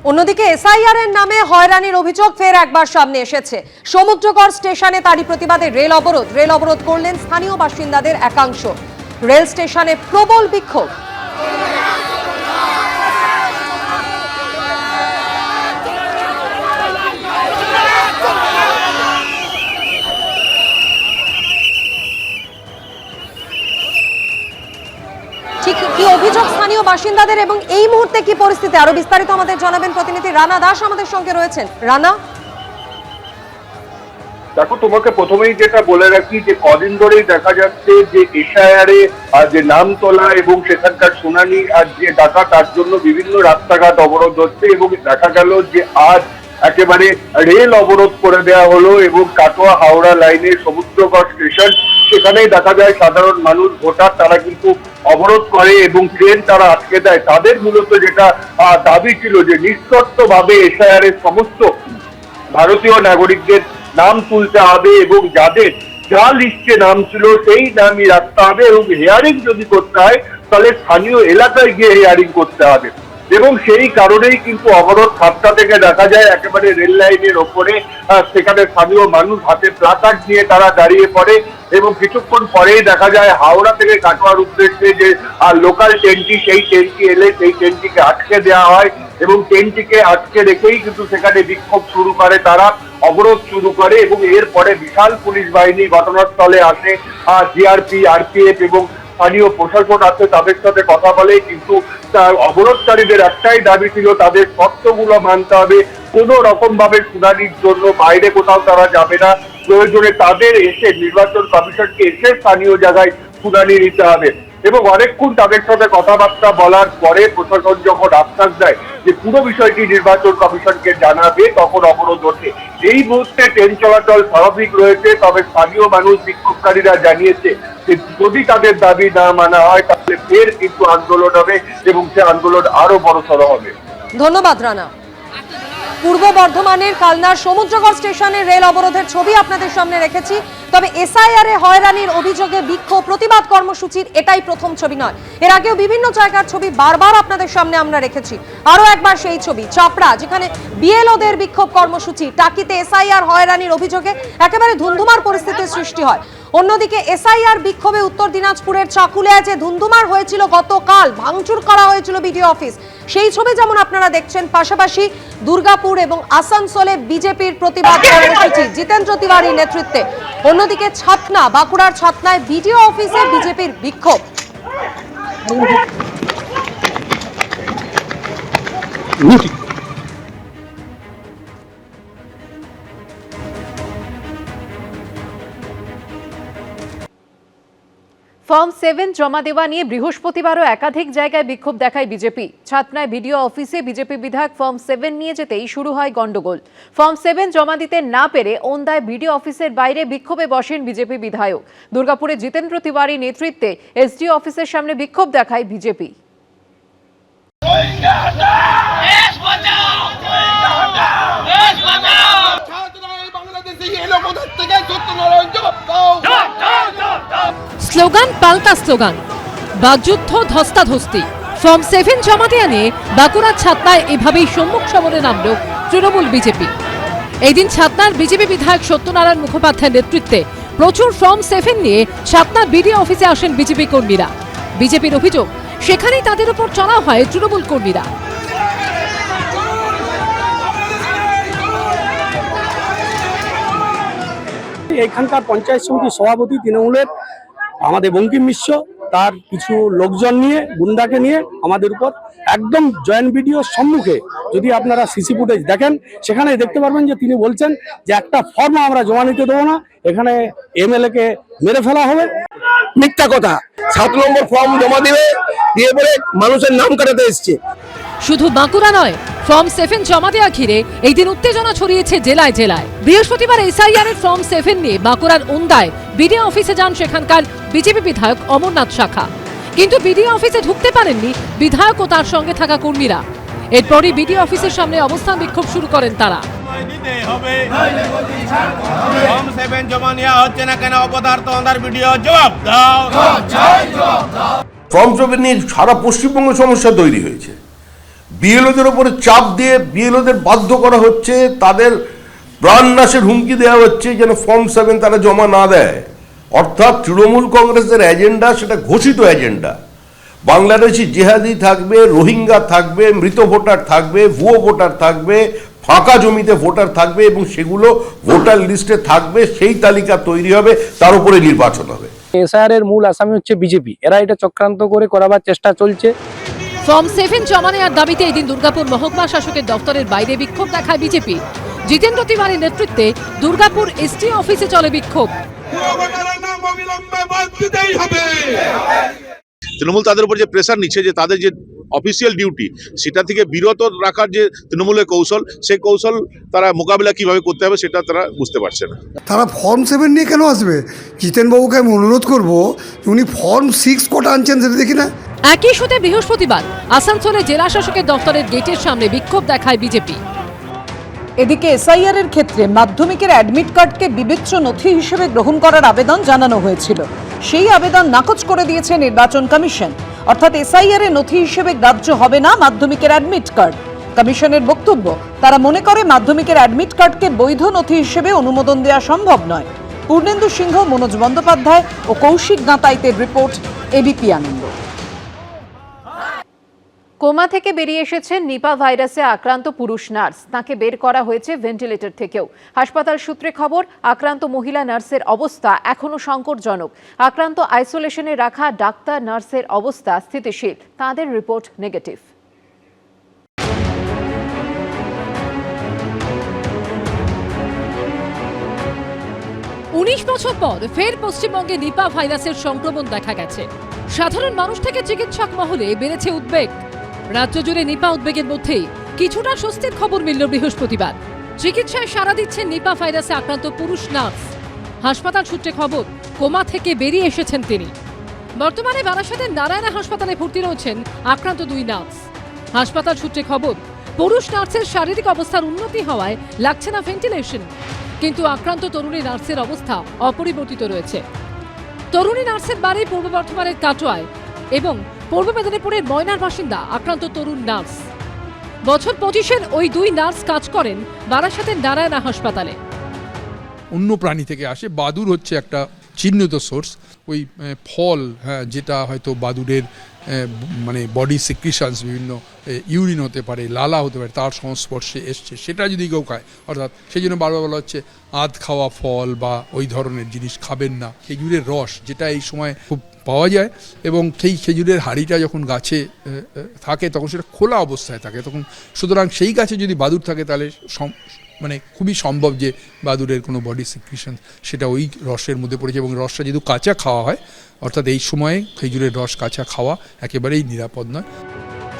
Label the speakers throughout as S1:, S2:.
S1: অন্যদিকে এসআইআর এর নামে হয়রানির অভিযোগ ফের একবার সামনে এসেছে। সমুদ্রগড় স্টেশনে তারই প্রতিবাদে রেল অবরোধ করলেন স্থানীয় বাসিন্দাদের একাংশ। রেল স্টেশনে প্রবল বিক্ষোভ। কি অভিযোগ স্থানীয় বাসিন্দাদের এবং এই মুহূর্তে কি পরিস্থিতি, আরো বিস্তারিত আমাদের জানাবেন প্রতিনিধি রানা দাস আমাদের সঙ্গে রয়েছেন। রানা,
S2: দেখো, তোমাকে প্রথমেই যেটা বলে রাখি যে কদিন ধরেই দেখা যাচ্ছে যে এসআইআরে যে নাম তোলা এবং সেখানকার শুনানি আর যে ডাকা, তার জন্য বিভিন্ন রাস্তাঘাট অবরোধ হচ্ছে এবং দেখা গেল যে আজ একেবারে রেল অবরোধ করে দেওয়া হলো এবং কাটোয়া হাওড়া লাইনের সমুদ্রগড় স্টেশন, সেখানেই দেখা যায় সাধারণ মানুষ ভোটার তারা কিন্তু অবরোধ করে এবং ট্রেন তারা আটকে দেয়। তাদের মূলত যেটা দাবি ছিল যে নিঃশর্তভাবে এসআইআর এর সমস্ত ভারতীয় নাগরিকদের নাম তুলতে হবে এবং যাদের যা লিস্টে নাম ছিল সেই নামই রাখতে হবে এবং হিয়ারিং যদি করতে হয় তাহলে স্থানীয় এলাকায় গিয়ে হিয়ারিং করতে হবে। এবং সেই কারণেই কিন্তু অবরোধ 7টা থেকে দেখা যায় একেবারে রেল লাইনের ওপরে, সেখানে স্থানীয় মানুষ হাতে প্লাকার্ড নিয়ে তারা দাঁড়িয়ে পড়ে এবং কিছুক্ষণ পরেই দেখা যায় হাওড়া থেকে কাটোয়ার উদ্দেশ্যে যে লোকাল ট্রেনটি, সেই ট্রেনটি এলে সেই ট্রেনটিকে আটকে দেওয়া হয় এবং ট্রেনটিকে আটকে রেখেই কিন্তু সেখানে বিক্ষোভ শুরু করে, তারা অবরোধ শুরু করে এবং এরপরে বিশাল পুলিশ বাহিনী ঘটনাস্থলে আসে। জিআরপি, আরপিএফ এবং স্থানীয় প্রশাসন আছে, তাদের সাথে কথা বলে। কিন্তু অবরোধকারীদের একটাই দাবি ছিল তাদের শর্তগুলো মানতে হবে, কোনো রকম ভাবে শুনানির জন্য বাইরে কোথাও তারা যাবে না, প্রয়োজনে তাদের এসে নির্বাচন কমিশনকে এসে স্থানীয় জায়গায় শুনানি নিতে হবে। এবং অনেকক্ষণ তাদের সাথে কথাবার্তা বলার পরে প্রশাসন যখন আশ্বাস দেয় যে পুরো বিষয়টি নির্বাচন কমিশনকে জানাবে, তখন অবরোধ ওঠে। এই মুহূর্তে ট্রেন চলাচল স্বাভাবিক রয়েছে, তবে স্থানীয় মানুষ, বিক্ষোভকারীরা জানিয়েছে যে যদি তাদের দাবি না মানা হয় তাহলে ফের কিন্তু আন্দোলন হবে এবং সে আন্দোলন আরো বড়সড় হবে।
S1: ধন্যবাদ রানা। পূর্ব বর্ধমানের কালনার সমুদ্রগড় স্টেশনের রেল অবরোধের ছবি আপনাদের সামনে রেখেছি। তবে এসআইআর এ হয়রানির অভিযোগে বিক্ষোভ প্রতিবাদ কর্মসূচির এটাই প্রথম ছবি নয়, এর আগেও বিভিন্ন জায়গার ছবি বারবার আপনাদের সামনে আমরা রেখেছি। আরো একবার সেই ছবি চাপড়া, যেখানে বিএলওদের বিক্ষোভ কর্মসূচি। টাকিতে এসআইআর হয়রানির অভিযোগে একেবারে ধুন্ধুমার পরিস্থিতির সৃষ্টি হয়। অন্যদিকে এসআইআর বিক্ষোভে উত্তর দিনাজপুরের চাকুলিয়ায় যে ধুন্ধুমার হয়েছিল গতকাল, ভাঙচুর করা হয়েছিল বিডিও অফিস, সেই ছবি যেমন আপনারা দেখছেন। পাশাপাশি দুর্গাপুর এবং আসানসোলে বিজেপির প্রতিবাদ কর্মসূচি জিতেন্দ্র তিওয়ারির নেতৃত্বে। অন্যদিকে ছাতনা, বাঁকুড়ার ছাতনায় বিডিও অফিসে বিজেপির বিক্ষোভ।
S3: ফর্ম 7 জমা দেওয়া নিয়ে বৃহস্পতিবারও একাধিক জায়গায় বিক্ষোভ দেখায় বিজেপি। ছাতনায় বিডিও অফিসে বিজেপি বিধায়ক ফর্ম 7 নিয়ে যেতেই শুরু হয় গন্ডগোল। ফর্ম 7 জমা দিতে না পেরে ওন্দায় বিডিও অফিসের বাইরে বিক্ষোভে বসেন বিজেপি বিধায়ক। দুর্গাপুরে জিতেন্দ্র তিওয়ারির নেতৃত্বে এসডিও অফিসের সামনে বিক্ষোভ দেখায় বিজেপি।
S4: স্লোগান পাল্টা স্লোগান, বাকযুদ্ধ ধস্তাধস্তি। ফর্ম 7 জমা দেয়া নিয়ে বাঁকুড়ার ছাতনায় এভাবেই সম্মুখ সমরে নামল তৃণমূল বিজেপি। এই দিন ছাতনার বিজেপি বিধায়ক সত্যনারায়ণ মুখোপাধ্যায়ের নেতৃত্বে প্রচুর ফর্ম 7 নিয়ে ছাতনা বিডিও অফিসে আসেন বিজেপি কর্মীরা। বিজেপির অভিযোগ, সেখানেই তাদের উপর চড়াও হয় তৃণমূল কর্মীরা।
S5: এখানকার পঞ্চায়েত সমিতির সভাপতি তৃণমূলের আমাদের বঙ্কিম মিশ্র, তার কিছু লোকজন নিয়ে, গুন্ডাকে নিয়ে আমাদের উপর একদম জয়েন্ট ভিডিওর সম্মুখে, যদি আপনারা সিসি ফুটেজ দেখেন সেখানে দেখতে পারবেন যে তিনি বলছেন যে একটা ফর্ম আমরা জমা নিতে দেবো না, এখানে এমএলএ কে মেরে ফেলা হবে।
S6: মিথ্যা কথা, 7 নম্বর ফর্ম জমা দিয়ে পরে মানুষের নাম কাটাতে এসছে।
S4: শুধু বাঁকুড়া নয়, ফর্ম 7 জমা দেওয়া ঘিরে এই দিন উত্তেজনা ছড়িয়েছে জেলায় জেলায়। বৃহস্পতিবার এসআইআর এর ফর্ম 7 নিয়ে বাঁকুড়ার ওন্দায় বিডিও অফিসে যান সেখানকার বিজেপি বিধায়ক অমরনাথ শাখা। কিন্তু বিডিও অফিসে ঢুকতে পারেননি বিধায়ক ও তার সঙ্গে থাকা কর্মীরা। এরপরই বিডিও অফিসের সামনে অবস্থান বিক্ষোভ শুরু করেন তারা।
S6: ফর্ম 7 নিয়ে সারা পশ্চিমবঙ্গে সমস্যা তৈরি হয়েছে।
S7: বিএলওদের ওপরে চাপ দিয়ে বিএলওদের বাধ্য করা হচ্ছে, তাদের প্রাণনাশের হুমকি দেওয়া হচ্ছে যেন ফর্ম 7 তারা জমা না দেয়। অর্থাৎ তৃণমূল কংগ্রেসের এজেন্ডা সেটা ঘোষিত এজেন্ডা। বাংলাদেশি জেহাদি থাকবে, রোহিঙ্গা থাকবে, মৃত ভোটার থাকবে, ভুয়ো ভোটার থাকবে, ফাঁকা জমিতে ভোটার থাকবে এবং সেগুলো ভোটার লিস্টে থাকবে, সেই তালিকা তৈরি হবে, তার উপরে নির্বাচন হবে।
S5: এসআইআর এর মূল আসামি হচ্ছে বিজেপি, এরা এটা চক্রান্ত করে করাবার চেষ্টা চলছে।
S4: ফর্ম 7 জমা নেওয়ার দাবিতে এদিন দুর্গাপুর মহকুমা শাসকের দপ্তরের বাইরে বিক্ষোভ দেখায় বিজেপি। জিতেন্দ্র তিওয়ারির নেতৃত্বে দুর্গাপুর এসটি অফিসে চলে বিক্ষোভ।
S8: তৃণমূল তাদের উপর যে প্রেসার নিচ্ছে, যে তাদের যে অফিসিয়াল ডিউটি সেটা থেকে বিরত রাখার যে তৃণমূলের কৌশল, সেই কৌশল তারা মোকাবিলা কিভাবে করতে হবে সেটা তারা বুঝতে পারছে না।
S9: তারা ফর্ম 7 নিয়ে কেন আসবে? জিতেনবাবুকে আমি অনুরোধ করবো উনি ফর্ম 6 কটা আনছেন সেটা দেখি না।
S4: একই ইস্যুতে বৃহস্পতিবার আসানসোলে জেলা শাসকের দপ্তরের গেটের সামনে বিক্ষোভ দেখায় বিজেপি।
S1: এদিকে এসআইআর এর ক্ষেত্রে মাধ্যমিকের অ্যাডমিট কার্ডকে বিবেচ্য নথি হিসেবে গ্রহণ করার আবেদন জানানো হয়েছিল। সেই আবেদন নাকচ করে দিয়েছে নির্বাচন কমিশন। অর্থাৎ এসআইআর এর নথি হিসেবে গ্রাহ্য হবে না মাধ্যমিকের অ্যাডমিট কার্ড। কমিশনের বক্তব্য, তারা মনে করে মাধ্যমিকের অ্যাডমিট কার্ডকে বৈধ নথি হিসেবে অনুমোদন দেওয়া সম্ভব নয়। পূর্ণেন্দু সিংহ, মনোজ বন্দ্যোপাধ্যায় ও কৌশিক গাঁতাইতের রিপোর্ট, এবিপি আনন্দ।
S3: কোমা থেকে বেরিয়ে এসেছেন নিপা ভাইরাসে আক্রান্ত পুরুষ নার্স। তাকে বের করা হয়েছে ভেন্টিলেটর থেকেও। হাসপাতাল সূত্রে খবর, আক্রান্ত মহিলা নার্সের অবস্থা এখনো সংকটজনক। আক্রান্ত আইসোলেশনে রাখা ডাক্তার নার্সের অবস্থা স্থিতিশীল। তাদের রিপোর্ট নেগেটিভ।
S4: উনিশ বছর পর ফের পশ্চিমবঙ্গে নিপা ভাইরাসের সংক্রমণ দেখা গেছে। সাধারণ মানুষ থেকে চিকিৎসক মহলে বেড়েছে উদ্বেগ। রাজ্য জুড়ে নিপা উদ্বেগের মধ্যেই কিছুটা স্বস্তির খবর মিলল বৃহস্পতিবার। চিকিৎসায় সাড়া দিচ্ছেন নিপা ভাইরাসে আক্রান্ত পুরুষ নার্স। হাসপাতাল সূত্রে খবর, কোমা থেকে বেরিয়ে এসেছেন তিনি। বর্তমানে বারাসাতের নারায়ণা হাসপাতালে ভর্তি রয়েছেন আক্রান্ত দুই নার্স। হাসপাতাল সূত্রে খবর, পুরুষ নার্সের শারীরিক অবস্থার উন্নতি হওয়ায় লাগছে না ভেন্টিলেশন, কিন্তু আক্রান্ত তরুণী নার্সের অবস্থা অপরিবর্তিত রয়েছে। তরুণী নার্সের বাড়ি পূর্ব বর্ধমানের কাটোয়ায় এবং পূর্ব মেদিনীপুরের ময়নার বাসিন্দা আক্রান্ত তরুণ নার্স। বছর 25-এর ওই দুই নার্স কাজ করেন বারাসাতের নারায়ণা হাসপাতালে।
S10: অন্য প্রাণী থেকে আসে। বাদুড় হচ্ছে একটা চিহ্নিত সোর্স। ওই ফল, হ্যাঁ, যেটা হয়তো বাদুড়ের মানে বডি সিক্রিশনস, বিভিন্ন ইউরিন হতে পারে, লালা হতে পারে, তার সংস্পর্শে এসছে, সেটা যদি কেউ খায়, অর্থাৎ সেই জন্য বারবার বলা হচ্ছে আধ খাওয়া ফল বা ওই ধরনের জিনিস খাবেন না। খেজুরের রস, যেটা এই সময় খুব পাওয়া যায়, এবং সেই খেজুরের হাঁড়িটা যখন গাছে থাকে তখন সেটা খোলা অবস্থায় থাকে, তখন সুতরাং সেই গাছে যদি বাদুড় থাকে তাহলে মানে খুবই সম্ভব যে বাদুড়ের কোনো বডি সিক্রিশন সেটা ওই রসের মধ্যে পড়েছে, এবং রসটা যদি কাঁচা খাওয়া হয়, অর্থাৎ এই সময়ে খেজুরের রস কাঁচা খাওয়া একেবারেই নিরাপদ নয়।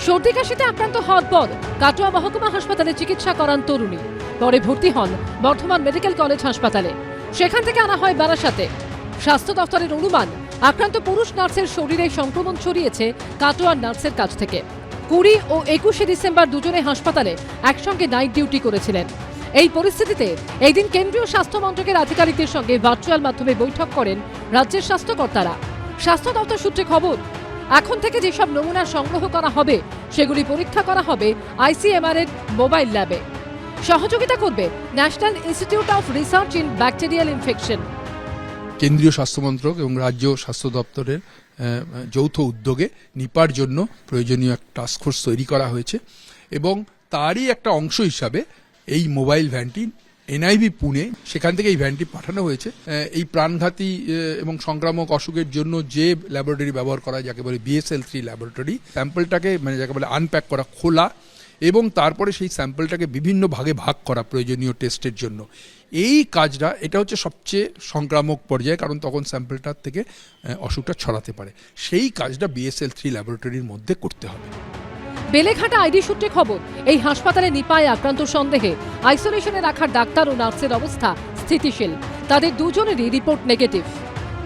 S4: সর্দি কাশিতে আক্রান্ত হওয়ার পর কাটোয়া মহকুমা হাসপাতালে চিকিৎসা করান তরুণী। পরে ভর্তি হন বর্ধমান মেডিকেল কলেজ হাসপাতালে। সেখান থেকে আনা হয় বারাসাতে। স্বাস্থ্য দফতরের অনুমান, আক্রান্ত পুরুষ নার্সের শরীরে সংক্রমণ ছড়িয়েছে কাটোয়ার নার্সের কাছ থেকে। 20 ও 21শে ডিসেম্বর দুজনে হাসপাতালে একসঙ্গে নাইট ডিউটি করেছিলেন। এই পরিস্থিতিতে এই দিন কেন্দ্রীয় স্বাস্থ্য মন্ত্রকের আধিকারিকদের সঙ্গে ভার্চুয়াল মাধ্যমে বৈঠক করেন রাজ্যের স্বাস্থ্যকর্তারা। স্বাস্থ্য দপ্তর সূত্রে খবর, এখন থেকে যেসব নমুনা সংগ্রহ করা হবে সেগুলি পরীক্ষা করা হবে ICMR এর মোবাইল ল্যাবে। সহযোগিতা করবে national institute of research in bacterial infection.
S10: কেন্দ্রীয় স্বাস্থ্যমন্ত্রক এবং রাজ্য স্বাস্থ্য দপ্তরের যৌথ উদ্যোগে নিপার জন্য প্রয়োজনীয় একটা টাস্কফোর্স তৈরি করা হয়েছে, এবং তারই একটা অংশ হিসাবে এই মোবাইল ভ্যানটি NIV পুনে, সেখান থেকে এই ভ্যানটি পাঠানো হয়েছে। এই প্রাণঘাতী এবং সংক্রামক অসুখের জন্য যে ল্যাবরেটরি ব্যবহার করা হয়, যাকে বলে BSL-3 ল্যাবরেটরি, স্যাম্পলটাকে মানে যাকে বলে আনপ্যাক করা, খোলা, এবং তারপরে সেই স্যাম্পলটাকে বিভিন্ন ভাগে ভাগ করা প্রয়োজনীয় টেস্টের জন্য। এই কাজটা, এটা হচ্ছে সবচেয়ে সংক্রামক পর্যায়ে, কারণ তখন স্যাম্পলটার থেকে অসুখটা ছড়াতে পারে। সেই কাজটা BSL-3 ল্যাবরেটরির মধ্যে করতে হবে।
S4: বেলেঘাটা আইডি সূত্রে খবর, এই হাসপাতালে নিপায় আক্রান্ত সন্দেহে আইসোলেশনে রাখা ডাক্তার ও নার্সের অবস্থা স্থিতিশীল। তাদের দুজনেরই রিপোর্ট নেগেটিভ।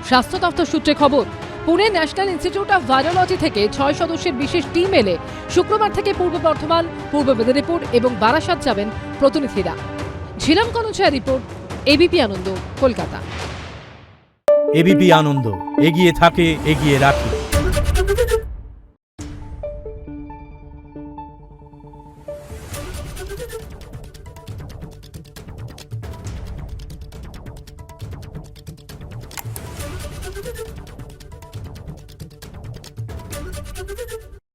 S4: স্বাস্থ্য দপ্তর সূত্রে খবর, Pune national institute of virology থেকে 6 সদস্যের বিশেষ টিম এলে শুক্রবার থেকে পূর্ব বর্ধমান, পূর্ব মেদিনীপুর এবং বারাসাত যাবেন প্রতিনিধিরা। ঝিলাম কনচার রিপোর্ট, ABP আনন্দ, কলকাতা।
S11: ABP আনন্দ, এগিয়ে থাকে, এগিয়ে রাখে।